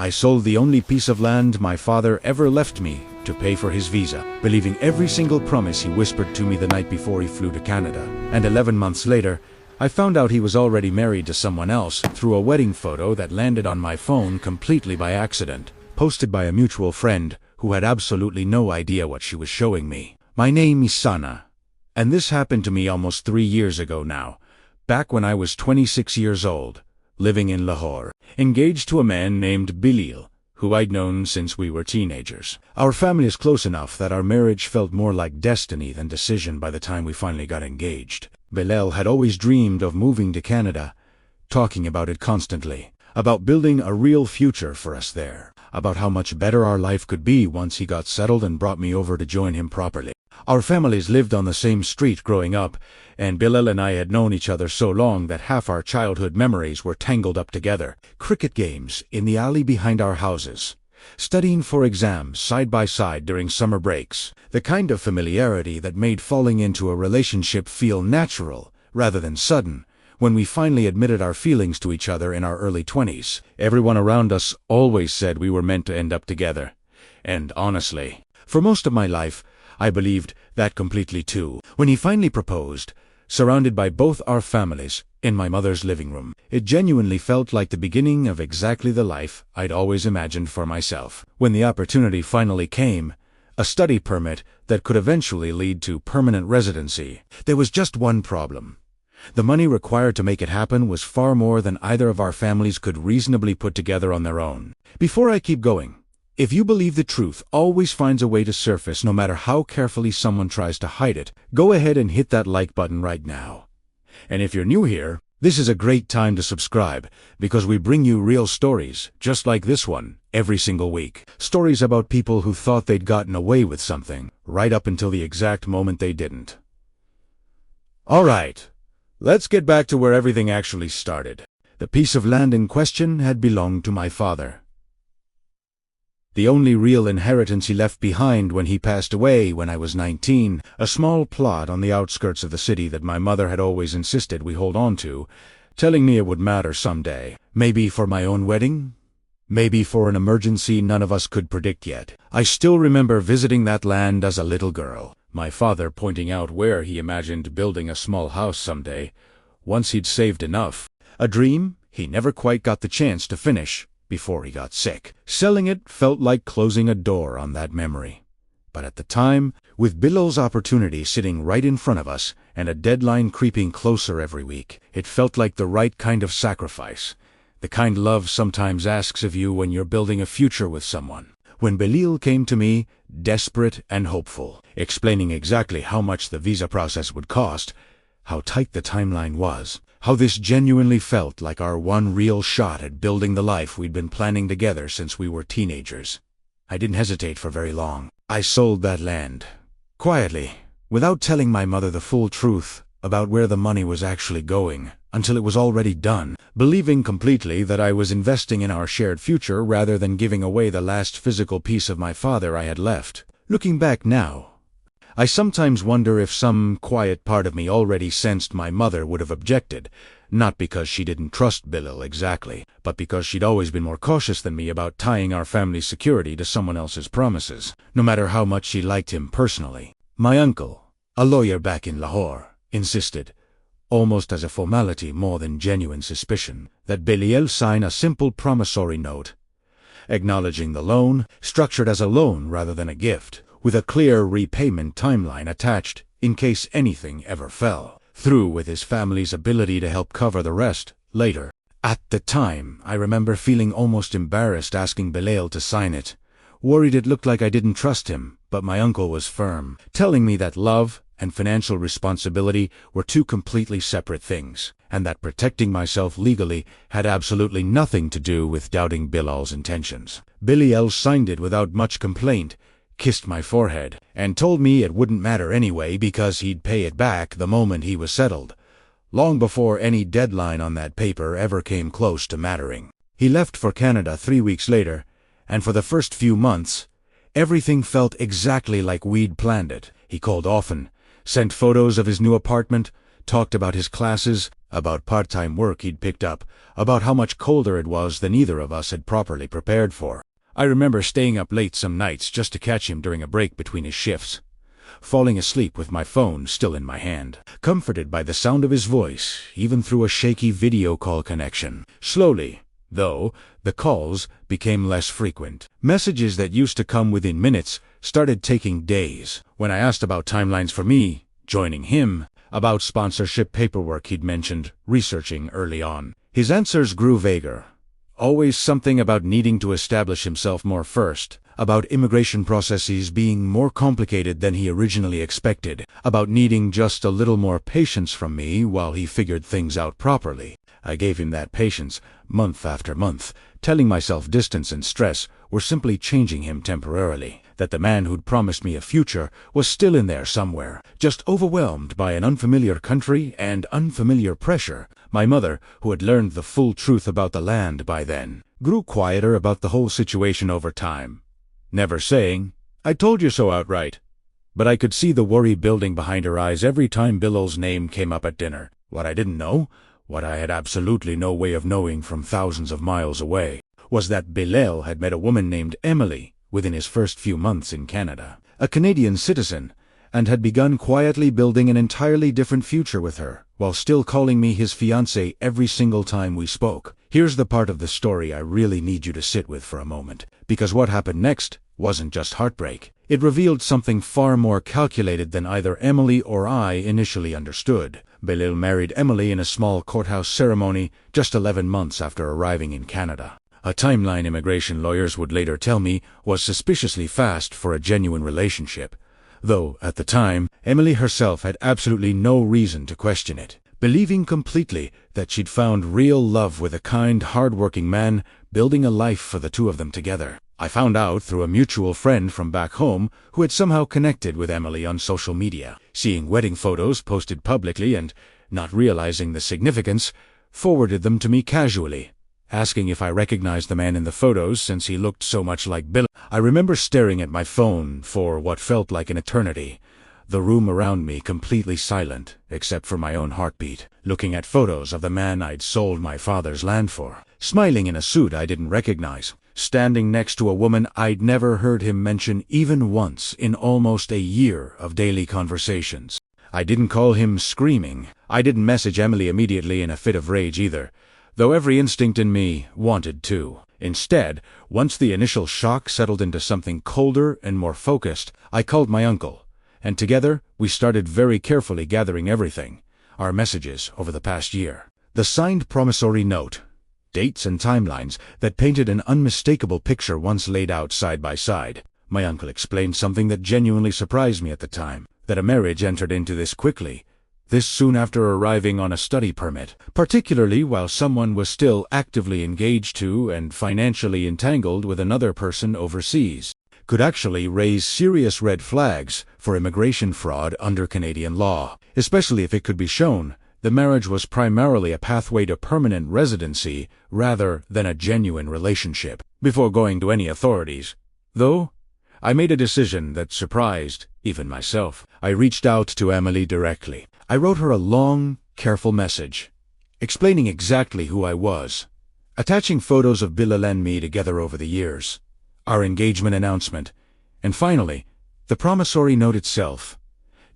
I sold the only piece of land my father ever left me to pay for his visa, believing every single promise he whispered to me the night before he flew to Canada. And 11 months later, I found out he was already married to someone else through a wedding photo that landed on my phone completely by accident, posted by a mutual friend who had absolutely no idea what she was showing me. My name is Sana, and this happened to me almost 3 years ago now, back when I was 26 years old, living in Lahore, engaged to a man named Bilal, who I'd known since we were teenagers. Our family is close enough that our marriage felt more like destiny than decision by the time we finally got engaged. Bilal had always dreamed of moving to Canada, talking about it constantly, about building a real future for us there, about how much better our life could be once he got settled and brought me over to join him properly. Our families lived on the same street growing up, and Bilal and I had known each other so long that half our childhood memories were tangled up together. Cricket games in the alley behind our houses, studying for exams side by side during summer breaks, the kind of familiarity that made falling into a relationship feel natural rather than sudden. When we finally admitted our feelings to each other in our early 20s, everyone around us always said we were meant to end up together. And honestly, for most of my life, I believed that completely too. When he finally proposed, surrounded by both our families, in my mother's living room, it genuinely felt like the beginning of exactly the life I'd always imagined for myself. When the opportunity finally came, a study permit that could eventually lead to permanent residency, there was just one problem. The money required to make it happen was far more than either of our families could reasonably put together on their own. Before I keep going, if you believe the truth always finds a way to surface no matter how carefully someone tries to hide it, go ahead and hit that like button right now. And if you're new here, this is a great time to subscribe, because we bring you real stories, just like this one, every single week. Stories about people who thought they'd gotten away with something, right up until the exact moment they didn't. Alright, let's get back to where everything actually started. The piece of land in question had belonged to my father. The only real inheritance he left behind when he passed away when I was 19, a small plot on the outskirts of the city that my mother had always insisted we hold on to, telling me it would matter someday. Maybe for my own wedding? Maybe for an emergency none of us could predict yet. I still remember visiting that land as a little girl, my father pointing out where he imagined building a small house someday, once he'd saved enough. A dream he never quite got the chance to finish before he got sick. Selling it felt like closing a door on that memory. But at the time, with Bilal's opportunity sitting right in front of us and a deadline creeping closer every week, it felt like the right kind of sacrifice, the kind love sometimes asks of you when you're building a future with someone. When Bilal came to me, desperate and hopeful, explaining exactly how much the visa process would cost, how tight the timeline was, how this genuinely felt like our one real shot at building the life we'd been planning together since we were teenagers, I didn't hesitate for very long. I sold that land, quietly, without telling my mother the full truth about where the money was actually going, until it was already done, believing completely that I was investing in our shared future rather than giving away the last physical piece of my father I had left. Looking back now, I sometimes wonder if some quiet part of me already sensed my mother would have objected, not because she didn't trust Bilal exactly, but because she'd always been more cautious than me about tying our family's security to someone else's promises, no matter how much she liked him personally. My uncle, a lawyer back in Lahore, insisted, almost as a formality more than genuine suspicion, that Bilal sign a simple promissory note, acknowledging the loan, structured as a loan rather than a gift, with a clear repayment timeline attached in case anything ever fell through, with his family's ability to help cover the rest later. At the time, I remember feeling almost embarrassed asking Bilal to sign it, worried it looked like I didn't trust him, but my uncle was firm, telling me that love and financial responsibility were two completely separate things, and that protecting myself legally had absolutely nothing to do with doubting Bilal's intentions. Bilal signed it without much complaint, kissed my forehead, and told me it wouldn't matter anyway because he'd pay it back the moment he was settled, long before any deadline on that paper ever came close to mattering. He left for Canada 3 weeks later, and for the first few months, everything felt exactly like we'd planned it. He called often, sent photos of his new apartment, talked about his classes, about part-time work he'd picked up, about how much colder it was than either of us had properly prepared for. I remember staying up late some nights just to catch him during a break between his shifts, falling asleep with my phone still in my hand, comforted by the sound of his voice, even through a shaky video call connection. Slowly, though, the calls became less frequent. Messages that used to come within minutes started taking days. When I asked about timelines for me joining him, about sponsorship paperwork he'd mentioned researching early on, his answers grew vaguer. Always something about needing to establish himself more first, about immigration processes being more complicated than he originally expected, about needing just a little more patience from me while he figured things out properly. I gave him that patience, month after month, telling myself distance and stress were simply changing him temporarily, that the man who'd promised me a future was still in there somewhere, just overwhelmed by an unfamiliar country and unfamiliar pressure. My mother, who had learned the full truth about the land by then, grew quieter about the whole situation over time, never saying, "I told you so," outright. But I could see the worry building behind her eyes every time Bilal's name came up at dinner. What I didn't know, what I had absolutely no way of knowing from thousands of miles away, was that Bilal had met a woman named Emily within his first few months in Canada, a Canadian citizen, and had begun quietly building an entirely different future with her, while still calling me his fiancé every single time we spoke. Here's the part of the story I really need you to sit with for a moment, because what happened next wasn't just heartbreak. It revealed something far more calculated than either Emily or I initially understood. Bilal married Emily in a small courthouse ceremony just 11 months after arriving in Canada. A timeline immigration lawyers would later tell me was suspiciously fast for a genuine relationship, though, at the time, Emily herself had absolutely no reason to question it, believing completely that she'd found real love with a kind, hard-working man, building a life for the two of them together. I found out through a mutual friend from back home who had somehow connected with Emily on social media. Seeing wedding photos posted publicly and, not realizing the significance, forwarded them to me casually, asking if I recognized the man in the photos since he looked so much like Bill. I remember staring at my phone for what felt like an eternity, the room around me completely silent except for my own heartbeat, looking at photos of the man I'd sold my father's land for, smiling in a suit I didn't recognize, standing next to a woman I'd never heard him mention even once in almost a year of daily conversations. I didn't call him screaming. I didn't message Emily immediately in a fit of rage either, though every instinct in me wanted to. Instead, once the initial shock settled into something colder and more focused, I called my uncle, and together we started very carefully gathering everything, our messages over the past year. The signed promissory note, dates and timelines that painted an unmistakable picture once laid out side by side. My uncle explained something that genuinely surprised me at the time, that a marriage entered into this quickly, this soon after arriving on a study permit, particularly while someone was still actively engaged to and financially entangled with another person overseas, could actually raise serious red flags for immigration fraud under Canadian law, especially if it could be shown the marriage was primarily a pathway to permanent residency rather than a genuine relationship. Before going to any authorities, though, I made a decision that surprised even myself. I reached out to Emily directly. I wrote her a long, careful message, explaining exactly who I was, attaching photos of Bilal and me together over the years, our engagement announcement, and finally, the promissory note itself,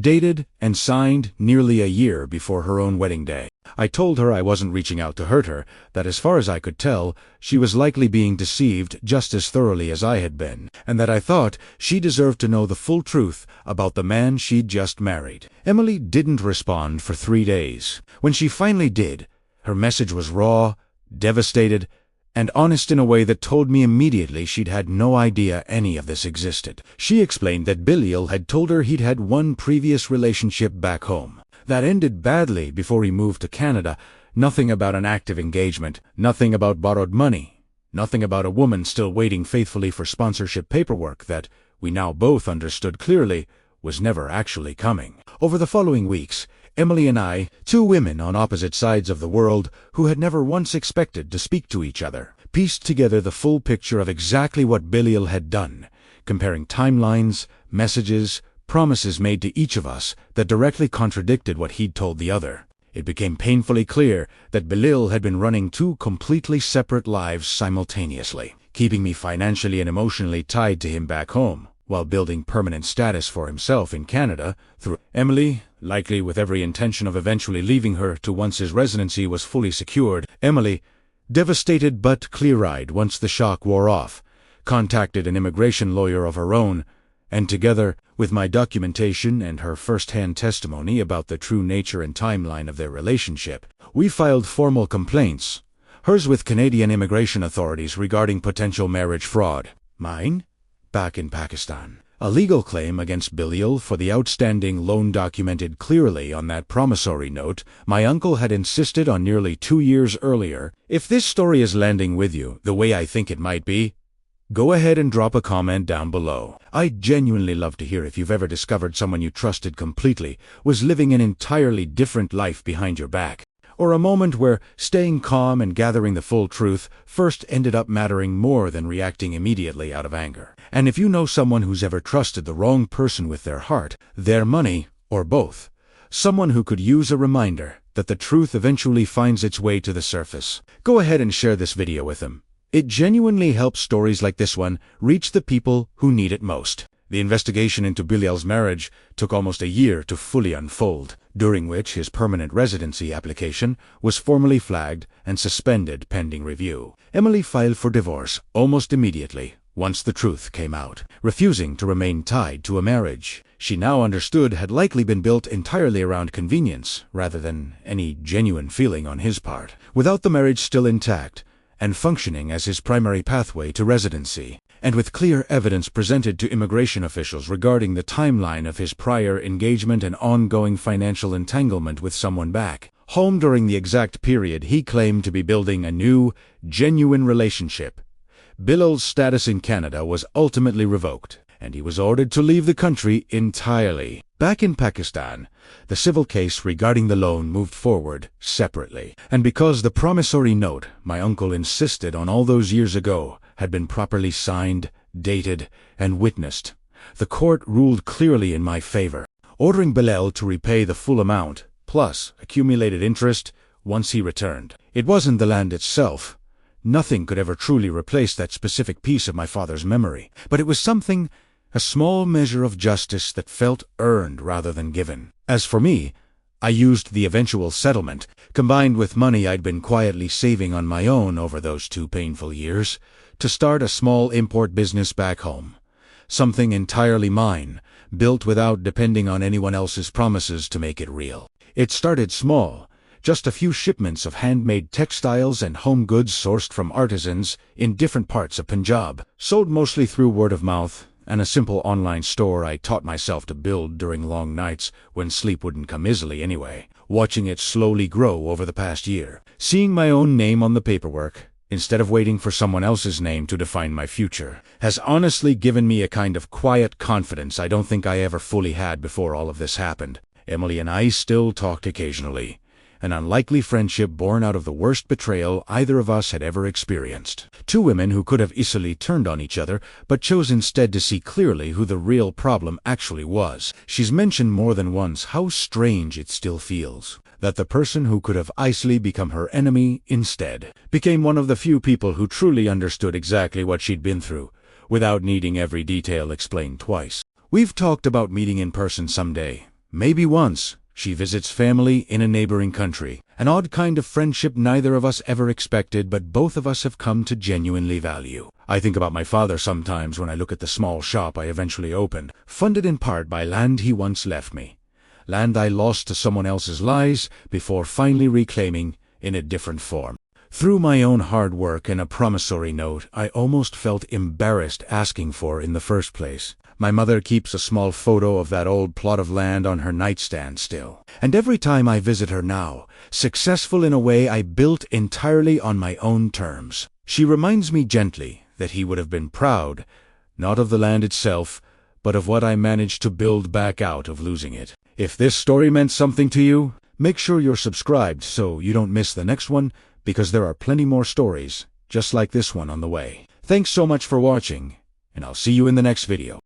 dated and signed nearly a year before her own wedding day. I told her I wasn't reaching out to hurt her, that as far as I could tell, she was likely being deceived just as thoroughly as I had been, and that I thought she deserved to know the full truth about the man she'd just married. Emily didn't respond for 3 days. When she finally did, her message was raw, devastated, and honest in a way that told me immediately she'd had no idea any of this existed. She explained that Bilal had told her he'd had one previous relationship back home that ended badly before he moved to Canada. Nothing about an active engagement, nothing about borrowed money, nothing about a woman still waiting faithfully for sponsorship paperwork that, we now both understood clearly, was never actually coming. Over the following weeks, Emily and I, two women on opposite sides of the world who had never once expected to speak to each other, pieced together the full picture of exactly what Bilal had done, comparing timelines, messages, promises made to each of us that directly contradicted what he'd told the other. it became painfully clear that Belil had been running two completely separate lives simultaneously, keeping me financially and emotionally tied to him back home, while building permanent status for himself in Canada through Emily, likely with every intention of eventually leaving her to once his residency was fully secured. Emily, devastated but clear-eyed once the shock wore off, contacted an immigration lawyer of her own, and together, with my documentation and her first-hand testimony about the true nature and timeline of their relationship, we filed formal complaints, hers with Canadian immigration authorities regarding potential marriage fraud, mine, back in Pakistan. A legal claim against Belil for the outstanding loan documented clearly on that promissory note my uncle had insisted on nearly 2 years earlier. If this story is landing with you the way I think it might be, go ahead and drop a comment down below. I'd genuinely love to hear if you've ever discovered someone you trusted completely was living an entirely different life behind your back, or a moment where staying calm and gathering the full truth first ended up mattering more than reacting immediately out of anger. And if you know someone who's ever trusted the wrong person with their heart, their money, or both, someone who could use a reminder that the truth eventually finds its way to the surface, go ahead and share this video with them. It genuinely helps stories like this one reach the people who need it most. The investigation into Belil's marriage took almost a year to fully unfold, during which his permanent residency application was formally flagged and suspended pending review. Emily filed for divorce almost immediately once the truth came out, refusing to remain tied to a marriage she now understood had likely been built entirely around convenience rather than any genuine feeling on his part. Without the marriage still intact and functioning as his primary pathway to residency, and with clear evidence presented to immigration officials regarding the timeline of his prior engagement and ongoing financial entanglement with someone back home during the exact period he claimed to be building a new, genuine relationship, Belil's status in Canada was ultimately revoked, and he was ordered to leave the country entirely. Back in Pakistan, the civil case regarding the loan moved forward separately, and because the promissory note my uncle insisted on all those years ago had been properly signed, dated, and witnessed, the court ruled clearly in my favor, ordering Belil to repay the full amount, plus accumulated interest, once he returned. It wasn't the land itself. Nothing could ever truly replace that specific piece of my father's memory, but it was something, a small measure of justice that felt earned rather than given. As for me, I used the eventual settlement, combined with money I'd been quietly saving on my own over those 2 painful years, to start a small import business back home. Something entirely mine, built without depending on anyone else's promises to make it real. It started small, just a few shipments of handmade textiles and home goods sourced from artisans in different parts of Punjab, sold mostly through word of mouth, and a simple online store I taught myself to build during long nights when sleep wouldn't come easily anyway. Watching it slowly grow over the past year, seeing my own name on the paperwork, instead of waiting for someone else's name to define my future, has honestly given me a kind of quiet confidence I don't think I ever fully had before all of this happened. Emily and I still talked occasionally, an unlikely friendship born out of the worst betrayal either of us had ever experienced. 2 women who could have easily turned on each other, but chose instead to see clearly who the real problem actually was. She's mentioned more than once how strange it still feels that the person who could have easily become her enemy instead became one of the few people who truly understood exactly what she'd been through, without needing every detail explained twice. We've talked about meeting in person someday, maybe once. She visits family in a neighboring country, an odd kind of friendship neither of us ever expected, but both of us have come to genuinely value. I think about my father sometimes when I look at the small shop I eventually opened, funded in part by land he once left me. Land I lost to someone else's lies before finally reclaiming in a different form. Through my own hard work and a promissory note I almost felt embarrassed asking for in the first place. My mother keeps a small photo of that old plot of land on her nightstand still. And every time I visit her now, successful in a way I built entirely on my own terms, she reminds me gently that he would have been proud, not of the land itself, but of what I managed to build back out of losing it. If this story meant something to you, make sure you're subscribed so you don't miss the next one, because there are plenty more stories just like this one on the way. Thanks so much for watching, and I'll see you in the next video.